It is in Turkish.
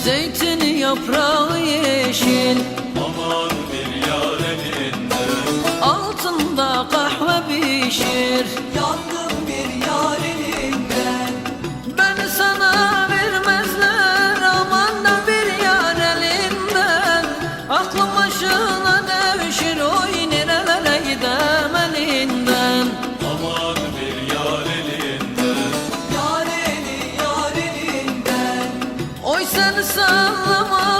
Zeytin yaprağı yeşil, aman bir yar elinden. altında kahve pişir. Yandım bir yar elinden. Beni sana vermezler, aman da bir yar elinden. Aklım başına devşir, oy nerelere gidem elinden. Aman bir yar elinden. Yar eli yar elinden. Oy seni sallama